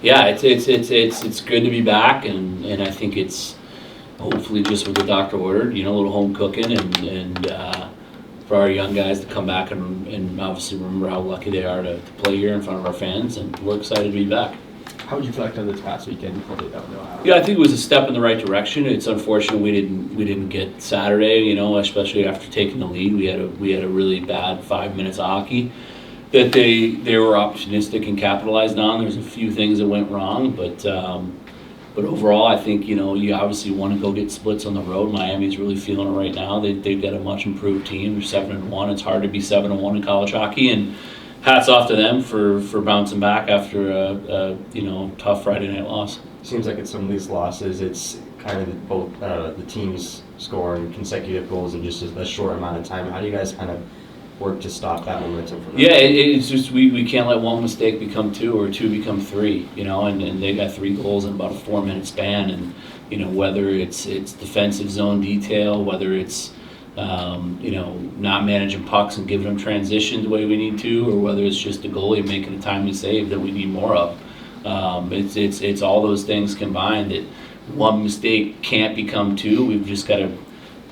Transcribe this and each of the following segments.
Yeah, it's good to be back, and I think it's hopefully just what the doctor ordered, a little home cooking, and for our young guys to come back and obviously remember how lucky they are to play here in front of our fans, and we're excited to be back. How would you reflect on this past weekend? You probably don't know how. Yeah, I think it was a step in the right direction. It's unfortunate we didn't get Saturday, especially after taking the lead. We had a really bad 5 minutes of hockey that they were opportunistic and capitalized on. There's a few things that went wrong, but overall, I think you obviously want to go get splits on the road. Miami's really feeling it right now. They've got a much improved team. They're 7-1. It's hard to be 7-1 in college hockey, and hats off to them for bouncing back after a tough Friday night loss. Seems like in some of these losses, it's kind of both the teams scoring consecutive goals in just a short amount of time. How do you guys kind of work to stop that momentum from them? Yeah, it's just we can't let one mistake become two or two become three, and they got 3 goals in about a 4-minute span, and whether it's defensive zone detail, whether it's not managing pucks and giving them transition the way we need to, or whether it's just the goalie making a timely save that we need more of. It's all those things combined that one mistake can't become 2. We've just got to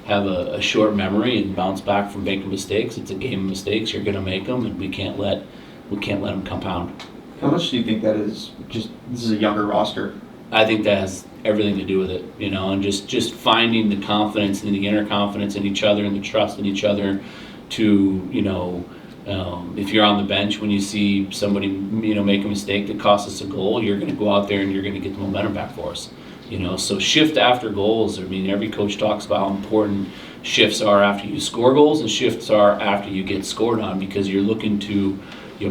have a short memory and bounce back from making mistakes. It's a game of mistakes. You're going to make them, and we can't let them compound. How much do you think that is just, this is a younger roster? I think that has everything to do with it, and just finding the confidence and the inner confidence in each other and the trust in each other to, if you're on the bench when you see somebody, make a mistake that costs us a goal, you're going to go out there and you're going to get the momentum back for us. So shift after goals. I mean, every coach talks about how important shifts are after you score goals and shifts are after you get scored on, because you're looking to,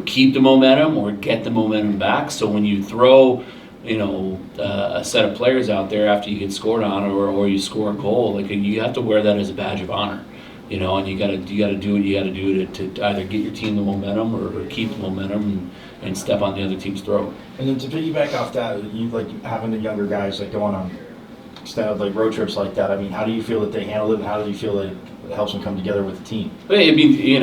keep the momentum or get the momentum back. So when you throw, a set of players out there after you get scored on or you score a goal, you have to wear that as a badge of honor. And you gotta do what you gotta do to either get your team the momentum or keep the momentum and step on the other team's throat. And then to piggyback off that, you having the younger guys going on extended road trips like that. I mean, how do you feel that they handle it, and how do you feel that it helps them come together with the team? I mean, we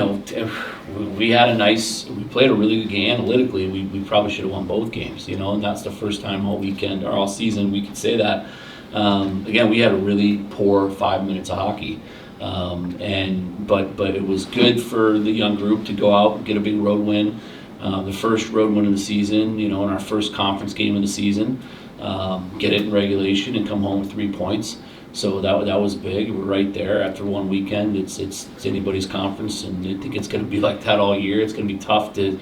played a really good game analytically. We probably should have won both games, and that's the first time all weekend or all season we could say that. Again, we had a really poor 5 minutes of hockey. But it was good for the young group to go out and get a big road win. The first road win of the season, in our first conference game of the season, get it in regulation and come home with 3 points. So that was big. We're right there after one weekend. It's anybody's conference, and I think it's going to be like that all year. It's going to be tough to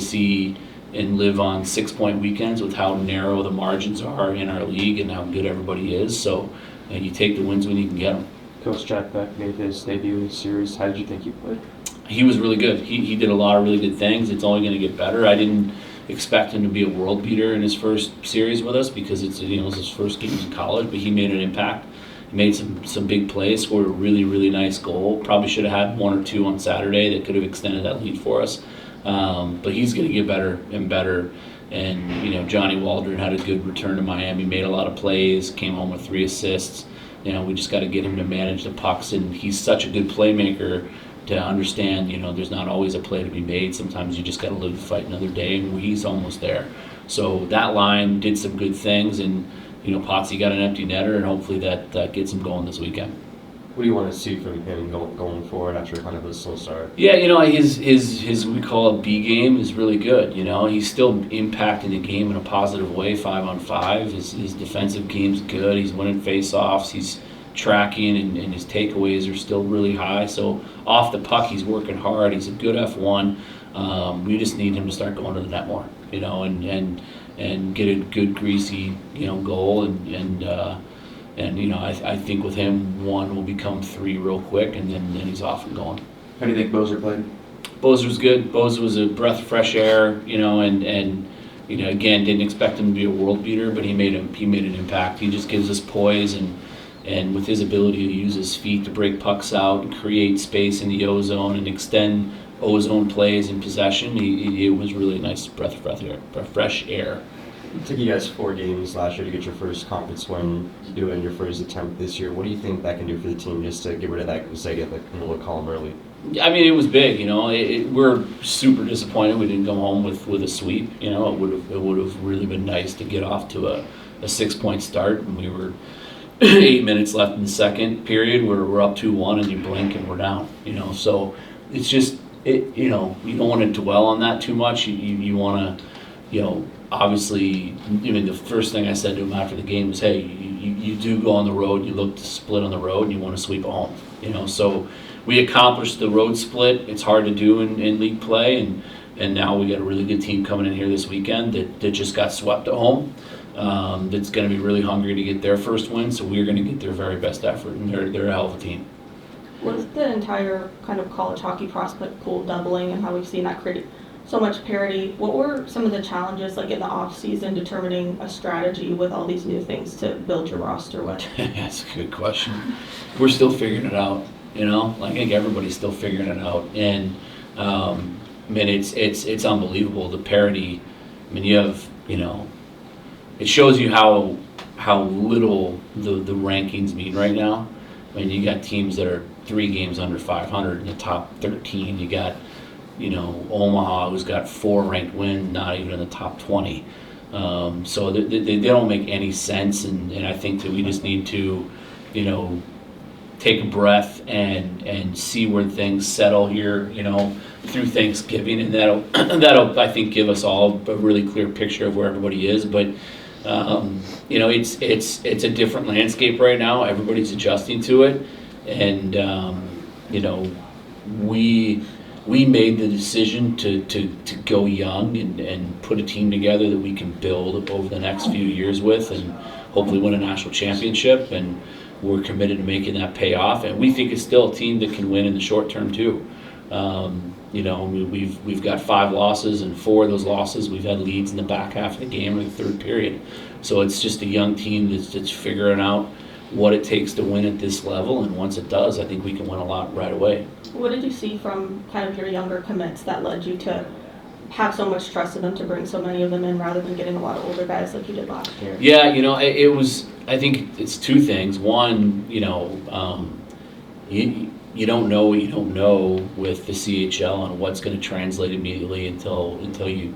see and live on 6-point weekends with how narrow the margins are in our league and how good everybody is. So you take the wins when you can get them. Coach Jack Beck made his debut in the series. How did you think he played? He was really good. He did a lot of really good things. It's only going to get better. I didn't expect him to be a world beater in his first series with us because it was his first games in college, but he made an impact. He made some big plays, scored a really, really nice goal. Probably should have had 1 or 2 on Saturday that could have extended that lead for us. But he's going to get better and better. And, Johnny Waldron had a good return to Miami, made a lot of plays, came home with 3 assists. We just got to get him to manage the pucks, and he's such a good playmaker to understand, there's not always a play to be made. Sometimes you just got to live the fight another day, and he's almost there. So that line did some good things, and, Potsy got an empty netter, and hopefully that gets him going this weekend. What do you want to see from him going forward after kind of a slow start? Yeah, his we call it B game is really good. He's still impacting the game in a positive way, 5-on-5. His defensive game's good. He's winning face-offs. He's tracking, and his takeaways are still really high. So off the puck, he's working hard. He's a good F1. We just need him to start going to the net more, and get a good greasy, goal and I think with him, 1 will become 3 real quick, and then he's off and going. How do you think Bozer played? Bozer was good. Bozer was a breath of fresh air, and again, didn't expect him to be a world beater, but he made an impact. He just gives us poise, and with his ability to use his feet to break pucks out and create space in the O-zone and extend O-zone plays in possession, it was really a nice breath of fresh air. It took you guys 4 games last year to get your first conference win. You do it in your first attempt this year. What do you think that can do for the team just to get rid of that Zagat in the column early? I mean, it was big. We're super disappointed we didn't go home with a sweep. It would have really been nice to get off to a 6-point start, and we were 8 minutes left in the second period. We're up 2-1, and you blink and we're down. So it's just you don't want to dwell on that too much. You want to obviously. The first thing I said to him after the game was, hey, you do go on the road. You look to split on the road, and you want to sweep at home. So. We accomplished the road split. It's hard to do in league play, and now we got a really good team coming in here this weekend that just got swept at home. That's going to be really hungry to get their first win, so we're going to get their very best effort, and they're a hell of a team. With the entire kind of college hockey prospect pool doubling and how we've seen that create so much parity, what were some of the challenges like in the off season determining a strategy with all these new things to build your roster with? That's a good question. We're still figuring it out. I think everybody's still figuring it out, and I mean it's unbelievable the parity. I mean you have it shows you how little the rankings mean right now. I mean you got teams that are 3 games under 500 in the top 13. You got Omaha who's got 4 ranked wins, not even in the top 20. So they don't make any sense, and I think that we just need to take a breath and see where things settle here, through Thanksgiving, and that'll I think give us all a really clear picture of where everybody is. But it's a different landscape right now. Everybody's adjusting to it, and we made the decision to go young and put a team together that we can build over the next few years with, and hopefully win a national championship. And we're committed to making that pay off, and we think it's still a team that can win in the short term too. We've got 5 losses, and 4 of those losses we've had leads in the back half of the game or the third period. So it's just a young team that's figuring out what it takes to win at this level, and once it does, I think we can win a lot right away. What did you see from kind of your younger commits that led you to have so much trust in them to bring so many of them in rather than getting a lot of older guys like you did last year? Yeah, it was. I think it's 2 things. One, you don't know what you don't know with the CHL and what's going to translate immediately until you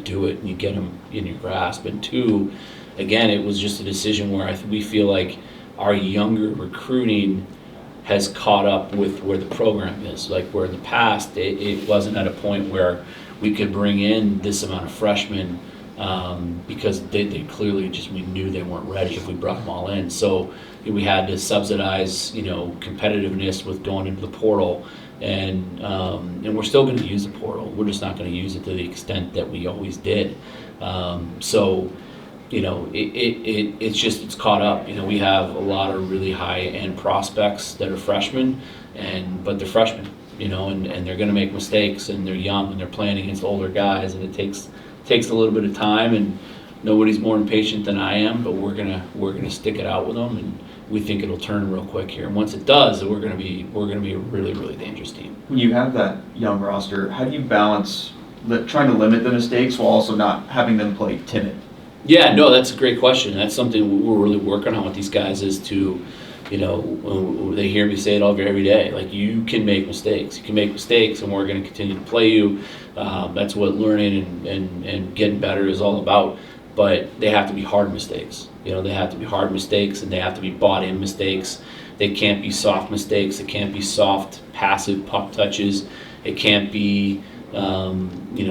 do it and you get them in your grasp. And 2, again, it was just a decision where we feel like our younger recruiting has caught up with where the program is. Like where in the past it wasn't at a point where we could bring in this amount of freshmen because they clearly we knew they weren't ready if we brought them all in. So we had to subsidize competitiveness with going into the portal, and we're still going to use the portal. We're just not going to use it to the extent that we always did. It's caught up. We have a lot of really high-end prospects that are freshmen, but they're freshmen, and they're going to make mistakes, and they're young, and they're playing against older guys, and it takes a little bit of time, and nobody's more impatient than I am, but we're gonna stick it out with them, and we think it'll turn real quick here. And once it does, we're gonna be a really, really dangerous team. When you have that young roster, how do you balance trying to limit the mistakes while also not having them play timid? Yeah, no, that's a great question. That's something we're really working on with these guys is to, they hear me say it every day. Like, you can make mistakes. You can make mistakes, and we're going to continue to play you. That's what learning and getting better is all about. But they have to be hard mistakes. They have to be hard mistakes, and they have to be bought-in mistakes. They can't be soft mistakes. It can't be soft, passive puck touches. It can't be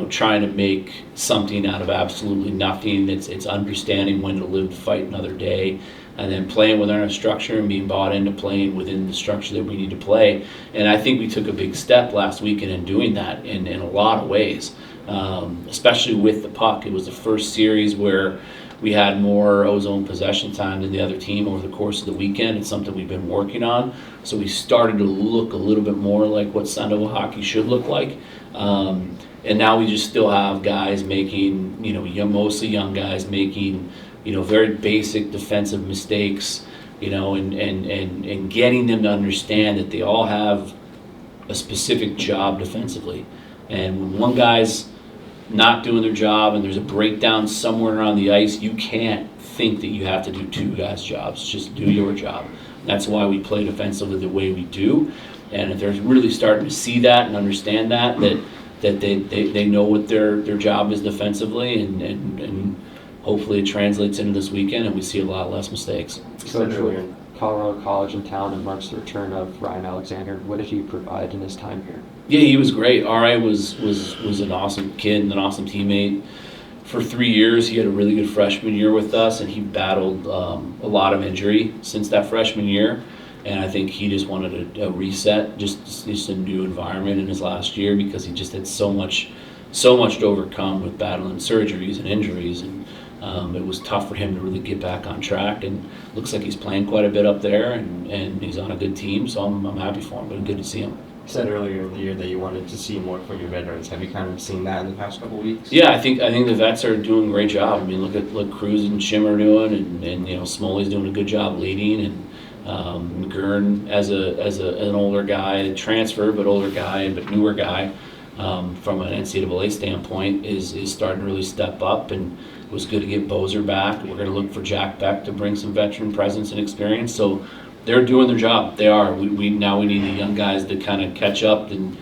trying to make something out of absolutely nothing. It's understanding when to live to fight another day, and then playing within our structure and being bought into playing within the structure that we need to play. And I think we took a big step last weekend in doing that in a lot of ways, especially with the puck. It was the first series where we had more ozone possession time than the other team over the course of the weekend. It's something we've been working on. So we started to look a little bit more like what Sandoval hockey should look like. And now we just still have guys making, mostly young guys making, very basic defensive mistakes, and getting them to understand that they all have a specific job defensively. And when one guy's not doing their job and there's a breakdown somewhere around the ice, you can't think that you have to do 2 guys' jobs. Just do your job. That's why we play defensively the way we do. And if they're really starting to see that and understand that they know what their job is defensively, and hopefully it translates into this weekend and we see a lot less mistakes. Coach, with Colorado College in town and marks the return of Ryan Alexander, what did he provide in his time here? Yeah, he was great. R.I. was an awesome kid and an awesome teammate. For 3 years, he had a really good freshman year with us, and he battled a lot of injury since that freshman year. And I think he just wanted a reset, just a new environment in his last year, because he just had so much to overcome with battling surgeries and injuries, and it was tough for him to really get back on track. And looks like he's playing quite a bit up there, and he's on a good team, so I'm happy for him. But good to see him. You said earlier in the year that you wanted to see more from your veterans. Have you kind of seen that in the past couple of weeks? Yeah, I think the vets are doing a great job. I mean, look Cruz and Schimmer doing, and Smoley's doing a good job leading, and McGurn as an older guy, transfer but older guy, but newer guy, from an NCAA standpoint is starting to really step up, and it was good to get Bozer back. We're going to look for Jack Beck to bring some veteran presence and experience. So they're doing their job. They are. We need the young guys to kind of catch up and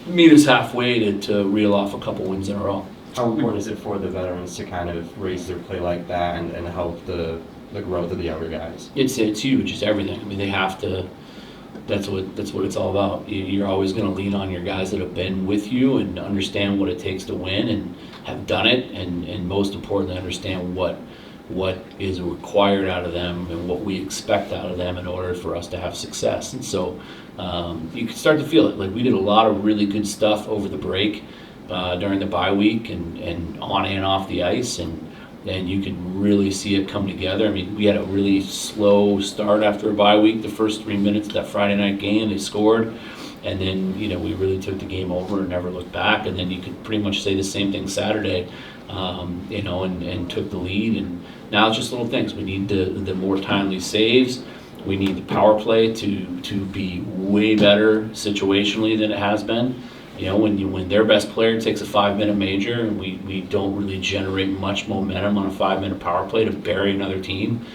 meet us halfway to reel off a couple wins in a row. How important is it for the veterans to kind of raise their play like that and help the growth of the younger guys? It's huge. It's everything. I mean, they have to. That's what it's all about. You're always going to lean on your guys that have been with you and understand what it takes to win and have done it, and most importantly, understand what is required out of them and what we expect out of them in order for us to have success. And so you can start to feel it. Like, we did a lot of really good stuff over the break during the bye week and on and off the ice, and you can really see it come together. I mean, we had a really slow start after a bye week. The first 3 minutes of that Friday night game, they scored, and then we really took the game over and never looked back. And then you could pretty much say the same thing Saturday, and took the lead. And now it's just little things. We need the more timely saves. We need the power play to be way better situationally than it has been. When their best player takes a 5-minute major and we don't really generate much momentum on a 5-minute power play to bury another team,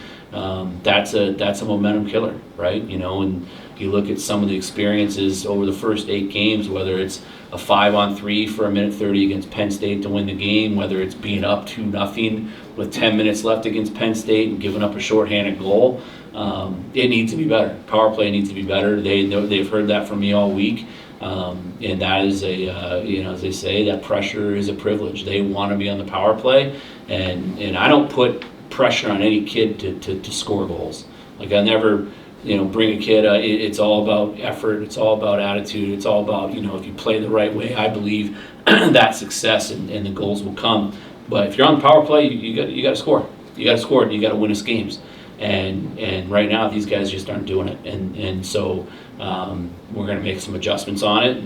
that's a momentum killer, right? And you look at some of the experiences over the first 8 games, whether it's a 5-on-3 for 1:30 against Penn State to win the game, whether it's being up 2-0 with 10 minutes left against Penn State and giving up a shorthanded goal. It needs to be better. Power play needs to be better. They've heard that from me all week. And that is as they say, that pressure is a privilege. They want to be on the power play, and I don't put pressure on any kid to score goals. Like, I never, bring a kid. It's all about effort. It's all about attitude. It's all about, if you play the right way, I believe that success and the goals will come. But if you're on the power play, you got to score. You got to score, and you got to win us games. And right now, these guys just aren't doing it. And so we're going to make some adjustments on it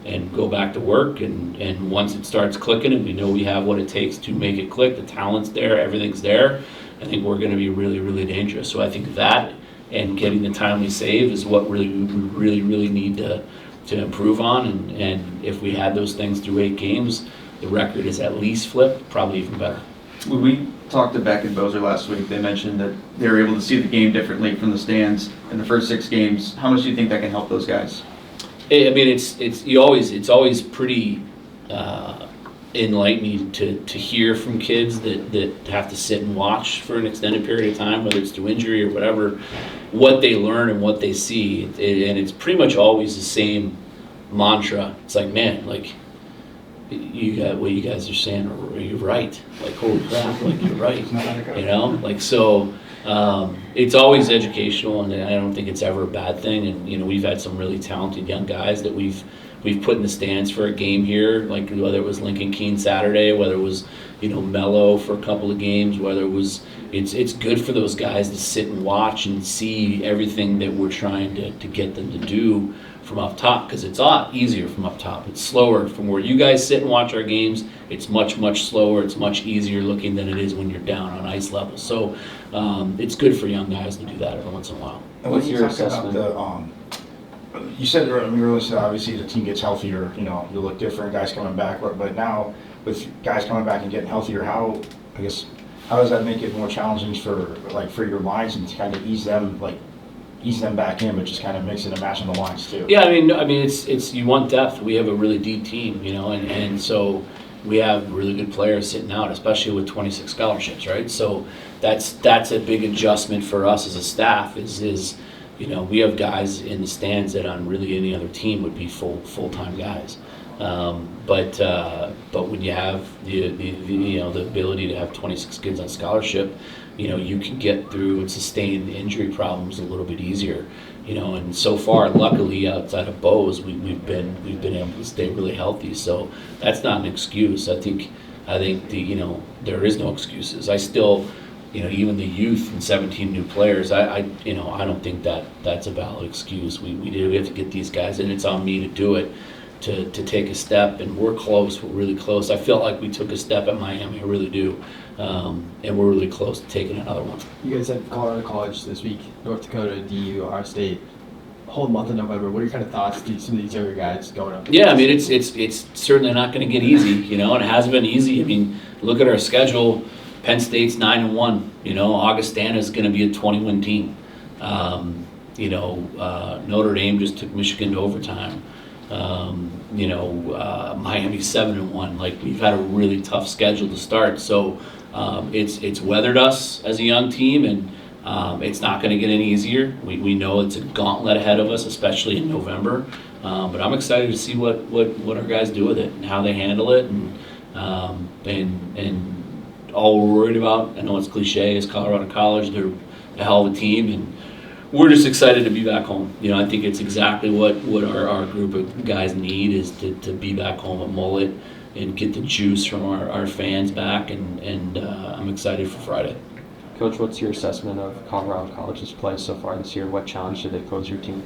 and go back to work. And once it starts clicking and we know we have what it takes to make it click, the talent's there, everything's there, I think we're going to be really, really dangerous. So I think that and getting the timely save is what we really, really need to improve on. And if we had those things through 8 games, the record is at least flipped, probably even better. When we talked to Beck and Bozer last week, they mentioned that they were able to see the game differently from the stands in the first 6 games. How much do you think that can help those guys? I mean, it's always pretty enlightening to hear from kids that have to sit and watch for an extended period of time, whether it's through injury or whatever, what they learn and what they see. And it's pretty much always the same mantra. It's like, man, like, what you guys are saying, are you right? Like, holy crap, like, you're right. So it's always educational, and I don't think it's ever a bad thing. And we've had some really talented young guys that we've put in the stands for a game here, like whether it was Lincoln Keene Saturday, whether it was Mello for a couple of games, whether it was it's good for those guys to sit and watch and see everything that we're trying to get them to do from up top, because it's a lot easier from up top. It's slower from where you guys sit and watch our games. It's much, much slower. It's much easier looking than it is when you're down on ice level. So it's good for young guys to do that every once in a while. And What's when you your talk assessment? about you said earlier, obviously the team gets healthier, you look different, guys coming back, but now with guys coming back and getting healthier, how does that make it more challenging for your lines and to kind of ease them, like, ease them back in, but just kind of mixing and matching the lines too. Yeah, I mean, it's you want depth. We have a really deep team, and so we have really good players sitting out, especially with 26 scholarships, right? So that's a big adjustment for us as a staff. Is we have guys in the stands that on really any other team would be full-time guys. But when you have the ability to have 26 kids on scholarship, you can get through and sustain the injury problems a little bit easier. And so far, luckily, outside of Bose, we've been able to stay really healthy. So that's not an excuse. I think there is no excuses. I still, even the youth and 17 new players, I don't think that's a valid excuse. We have to get these guys, and it's on me to do it. To take a step, and we're close. We're really close. I feel like we took a step at Miami. I really do, and we're really close to taking another one. You guys have Colorado College this week, North Dakota, DU, our state. Whole month of November. What are your kind of thoughts to some of these younger guys going up? Yeah, I mean it's certainly not going to get easy, and it hasn't been easy. I mean, look at our schedule. Penn State's 9-1. Augustana is going to be a 20-win team. Notre Dame just took Michigan to overtime. Miami 7-1. Like, we've had a really tough schedule to start, so it's weathered us as a young team, and it's not going to get any easier. We know it's a gauntlet ahead of us, especially in November. But I'm excited to see what our guys do with it and how they handle it, and all we're worried about, I know it's cliche, is Colorado College. They're a hell of a team, and we're just excited to be back home. I think it's exactly what our group of guys need, is to be back home at Mullet and get the juice from our fans back, and I'm excited for Friday. Coach, what's your assessment of Colorado College's play so far this year? What challenge did they pose your team?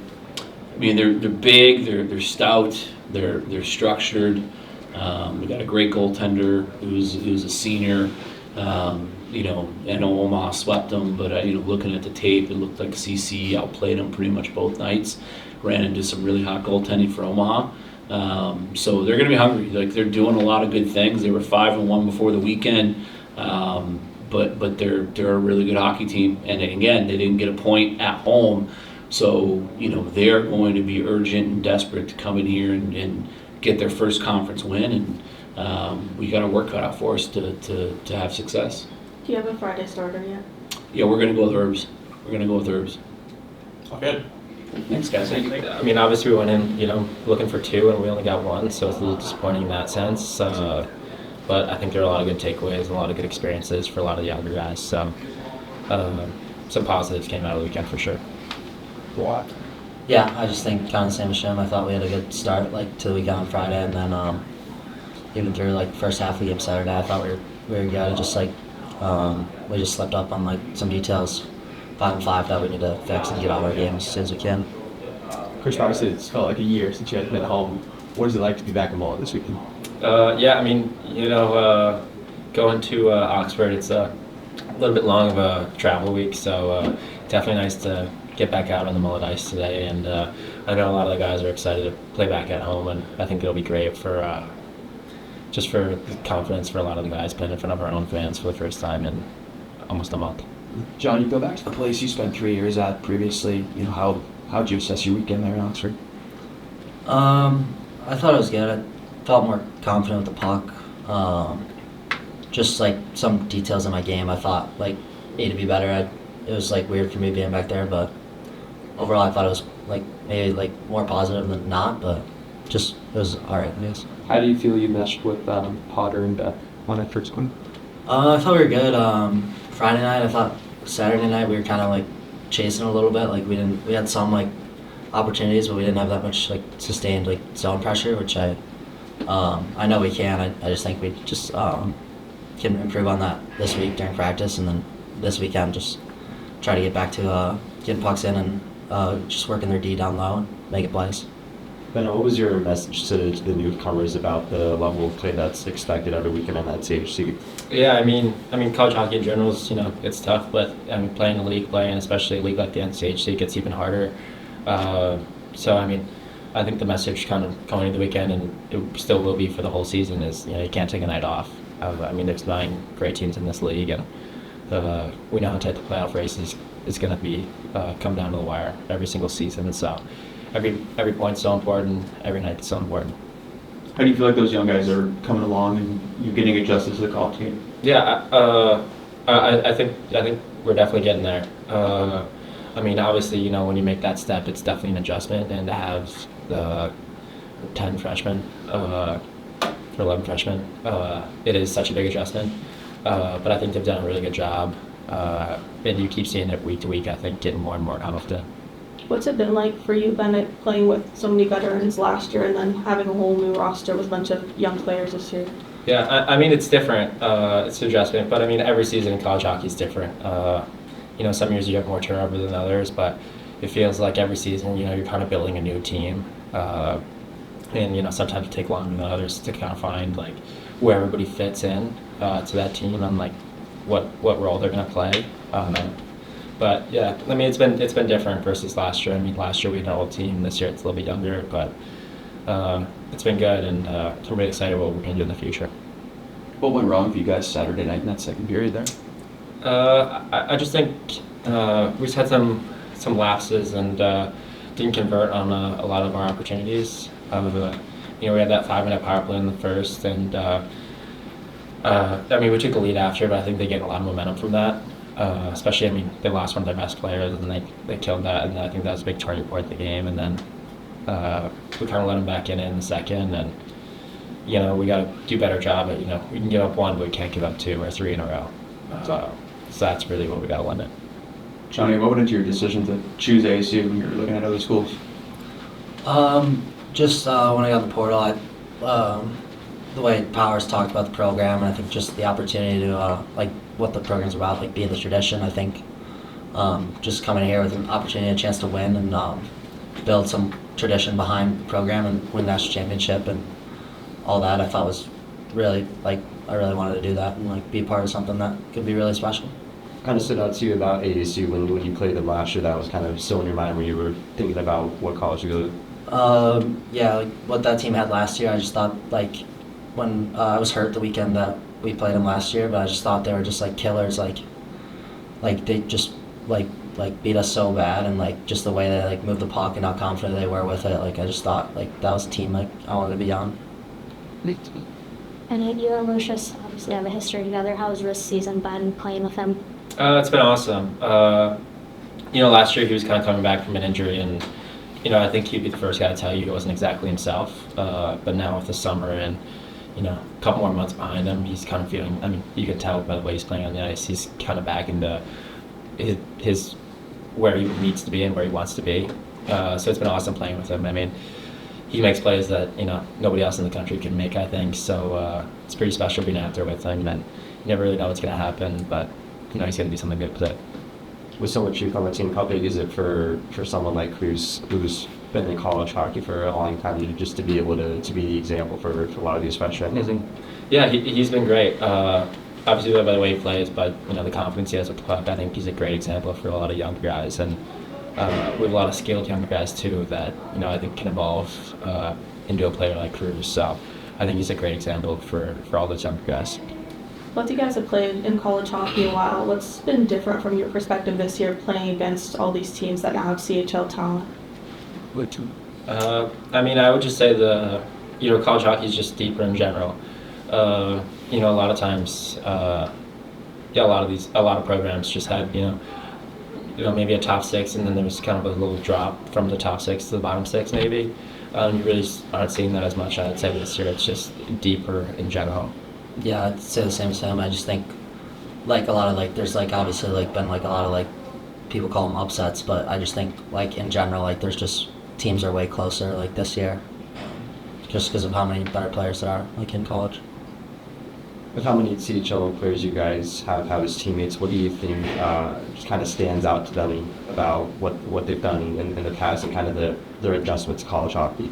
I mean, they're big, they're stout, they're structured. We got a great goaltender who's a senior. I know Omaha swept them, but looking at the tape, it looked like CC outplayed them pretty much both nights. Ran into some really hot goaltending for Omaha. So they're going to be hungry. Like, they're doing a lot of good things. They were 5-1 before the weekend, but they're a really good hockey team. And again, they didn't get a point at home, so they're going to be urgent and desperate to come in here and get their first conference win. And we got our work cut out for us to have success. Do you have a Friday starter yet? Yeah, we're going to go with Herbs. Good. Thanks, guys. I mean, obviously we went in, looking for two, and we only got one, so it's a little disappointing in that sense. But I think there are a lot of good takeaways, a lot of good experiences for a lot of the younger guys. So some positives came out of the weekend for sure. What? Yeah, I just think kind of the same as Shem. I thought we had a good start to the weekend on Friday, and then even through the first half of the game Saturday, I thought we were good. Just we just slept up on some details, 5-5, that we need to fix and get out of our games as soon as we can. Chris, obviously it's felt like a year since you had been at home. What is it like to be back in Mullet this weekend? Yeah, I mean, going to Oxford, it's a little bit long of a travel week, so definitely nice to get back out on the Mullet ice today. And I know a lot of the guys are excited to play back at home, and I think it'll be great for just for confidence for a lot of the guys, playing in front of our own fans for the first time in almost a month. John, you go back to the place you spent 3 years at previously. How'd you assess your weekend there in Oxford? I thought it was good. I felt more confident with the puck. Just some details in my game, I thought need to be better. It was weird for me being back there, but overall I thought it was maybe more positive than not, but just it was alright, I guess. How do you feel you meshed with Potter and Beth on that first one? I thought we were good. Friday night, I thought Saturday night we were kind of chasing a little bit. We had some opportunities, but we didn't have that much sustained zone pressure, which I know we can. I just think we just can improve on that this week during practice, and then this weekend just try to get back to getting pucks in and just working their D down low and making plays. Bennett, what was your message to the newcomers about the level of play that's expected every weekend in that CHC? Yeah, I mean, college hockey in general is, it's tough, but playing a league, especially a league like the NCHC, gets even harder. So I think the message kind of going into the weekend, and it still will be for the whole season, is you can't take a night off. There's 9 great teams in this league, and we know how tight the playoff race is going to be, come down to the wire every single season. And so every point's so important, every night's so important. How do you feel like those young guys are coming along and you're getting adjusted to the college game? Yeah, I think we're definitely getting there. I mean, obviously, you know, when you make that step, it's definitely an adjustment, and to have the 10 freshmen or 11 freshmen, it is such a big adjustment. But I think they've done a really good job, and you keep seeing it week to week. I think getting more and more confident. What's it been like for you, Bennett, playing with so many veterans last year and then having a whole new roster with a bunch of young players this year? Yeah, I mean, it's different. It's an adjustment, but I mean, every season in college hockey is different. You know, some years you have more turnover than others, but it feels like every season, you know, you're kind of building a new team. And, you know, sometimes it takes longer than others to kind of find, like, where everybody fits in to that team and, like, what role they're going to play. But, yeah, I mean, it's been different versus last year. I mean, last year we had an old team. This year it's a little bit younger, but it's been good, and I'm really excited what we're going to do in the future. What went wrong for you guys Saturday night in that second period there? I just think we just had some lapses and didn't convert on a lot of our opportunities. You know, we had that 5-minute power play in the first, and I mean, we took the lead after, but I think they gained a lot of momentum from that. Especially, I mean, they lost one of their best players, and they killed that, and I think that was a big turning point in the game. And then we kind of let them back in the second, and you know, we got to do a better job at, you know, we can give up one, but we can't give up 2 or 3 in a row. So that's really what we got to limit. Johnny, what went into your decision to choose ASU when you were looking at other schools? Just when I got in the portal, the way Powers talked about the program, and I think just the opportunity to like what the program's about, like being the tradition. I think just coming here with an opportunity, a chance to win, and build some tradition behind the program and win national championship and all that, I thought was really, like, I really wanted to do that and like be a part of something that could be really special. Kind of stood out to you about ASU when you played them last year, that was kind of still in your mind when you were thinking about what college to go to? Yeah, like what that team had last year, I just thought, like, when I was hurt the weekend that we played them last year, but I just thought they were just like killers, like they just like beat us so bad, and like just the way they like moved the puck and how confident they were with it, like I just thought like that was a team like I wanted to be on. And you and Lucius obviously have a history together. How's this season been playing with him? It's been awesome. You know, last year he was kind of coming back from an injury, and you know, I think he'd be the first guy to tell you he wasn't exactly himself. But now with the summer and, you know, a couple more months behind him, he's kind of feeling, I mean, you can tell by the way he's playing on the ice, he's kind of back into his where he needs to be and where he wants to be. So it's been awesome playing with him. I mean, he makes plays that, you know, nobody else in the country can make, I think. So it's pretty special being out there with him, and you never really know what's going to happen, but, you know, he's going to do something good with it. With so much youth on the team, how big is it for someone like who's been in college hockey for a long time just to be able to be the example for a lot of these freshmen? Yeah, he's been great. Obviously by the way he plays, but, you know, the confidence he has with the puck, I think he's a great example for a lot of younger guys. And we have a lot of skilled younger guys too that, you know, I think can evolve into a player like Cruz. So I think he's a great example for all those younger guys. Both of you guys have played in college hockey a while. What's been different from your perspective this year playing against all these teams that now have CHL talent? I mean, I would just say you know, college hockey is just deeper in general. You know, a lot of times, a lot of programs just had, you know, maybe a top 6, and then there's kind of a little drop from the top 6 to the bottom 6 maybe. You really aren't seeing that as much. I'd say this year it's just deeper in general. Yeah, I'd say the same as him. I just think like a lot of like there's like obviously like been like a lot of like people call them upsets, but I just think like in general like there's just teams are way closer like this year, just because of how many better players there are like in college. With how many CHL players you guys have as teammates, what do you think just kind of stands out to them about what they've done in the past and kind of their adjustment to college hockey?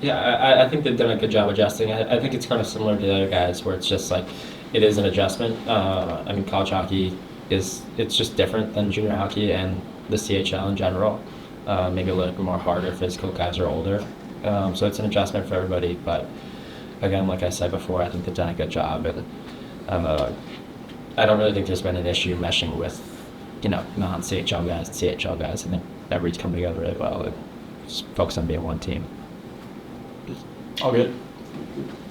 Yeah, I think they've done a good job adjusting. I think it's kind of similar to the other guys where it's just like it is an adjustment. I mean, college hockey it's just different than junior hockey and the CHL in general. Maybe a little bit more harder, physical guys are older. So it's an adjustment for everybody. But again, like I said before, I think they've done a good job. And I don't really think there's been an issue meshing with, non-CHL guys and CHL guys. I think everybody's come together really well and just focus on being one team. All good.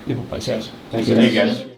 People play Thanks. Thank you guys.